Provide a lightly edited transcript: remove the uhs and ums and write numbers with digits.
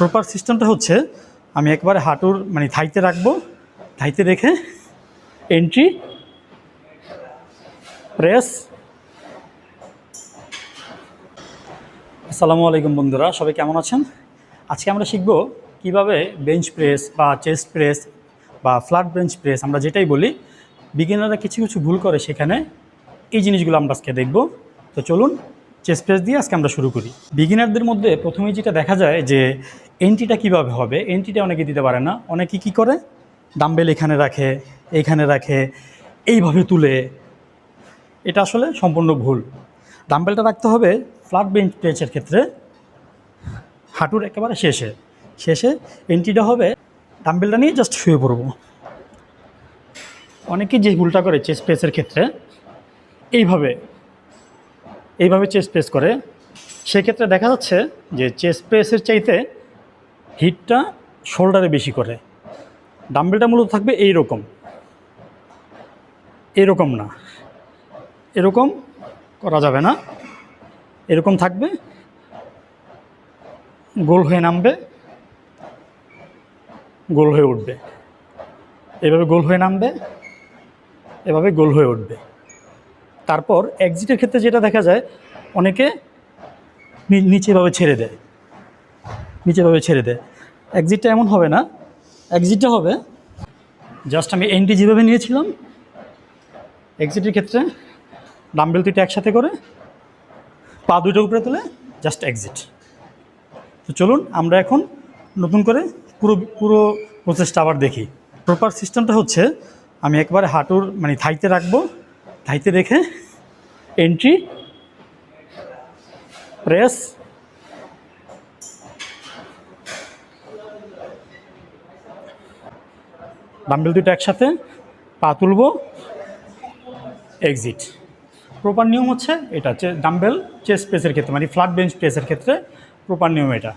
Proper সিস্টেমটা হচ্ছে আমি একবারে হাঁটুর মানে থাইতে রাখবো, থাইতে রেখে এন্ট্রি, প্রেস। আসসালামু আলাইকুম বন্ধুরা, সবাই কেমন আছেন? আজকে আমরা শিখব কিভাবে বেঞ্চ প্রেস বা চেস্ট প্রেস বা ফ্ল্যাট বেঞ্চ প্রেস আমরা যেটাই বলি, বিগিনাররা কিছু কিছু ভুল করে, সেখানে এই জিনিসগুলো আমরা আজকে দেখব। তো চলুন চেস্ট প্রেস দিয়ে আজকে আমরা শুরু করি। বিগিনারদের মধ্যে প্রথমেই যেটা দেখা যায় যে এন্ট্রিটা কিভাবে হবে, এন্ট্রিটা অনেকে দিতে পারে না। অনেকে কী করে, ডাম্বেল এখানে রাখে, এইখানে রাখে, এইভাবে তুলে। এটা আসলে সম্পূর্ণ ভুল। ডাম্বেলটা রাখতে হবে ফ্ল্যাট বেঞ্চ প্রেসের ক্ষেত্রে হাঁটুর একেবারে শেষে এন্ট্রিটা হবে, ডাম্বেলটা নিয়ে জাস্ট শুয়ে পড়ব। অনেকে যে ভুলটা করে চেস্ট প্রেসের ক্ষেত্রে এইভাবে চেস্ট প্রেস করে, সেক্ষেত্রে দেখা যাচ্ছে যে চেস্ট প্রেসের চাইতে হিটটা শোল্ডারে বেশি করে। ডাম্বেলটা মূলত থাকবে এরকম না, এরকম করা যাবে না, এরকম থাকবে, গোল হয়ে নামবে, গোল হয়ে উঠবে, এভাবে গোল হয়ে নামবে, এভাবে গোল হয়ে উঠবে। তারপর এক্সিটের ক্ষেত্রে যেটা দেখা যায়, অনেকে নিচেভাবে ছেড়ে দেয়। এক্সিটটা এমন হবে না, এক্সিটটা হবে জাস্ট আমি এন্ট্রি যেভাবে নিয়েছিলাম, এক্সিটের ক্ষেত্রে ডাম্বেল দুটো একসাথে করে পা দুটো উপরে তুলে জাস্ট এক্সিট। তো চলুন আমরা এখন নতুন করে পুরো প্রসেসটা আবার দেখি। প্রপার সিস্টেমটা হচ্ছে আমি একবারে হাঁটুর মানে থাইতে রাখবো, থাইতে রেখে এন্ট্রি, প্রেস, ডাম্বেল দুটো একসাথে পা তুলব, এক্সিট। প্রপার নিয়ম হচ্ছে এটা, ডাম্বেল চেস্ট প্রেসের ক্ষেত্রে মানে ফ্ল্যাট বেঞ্চ প্রেসের ক্ষেত্রে প্রপার নিয়ম এটা।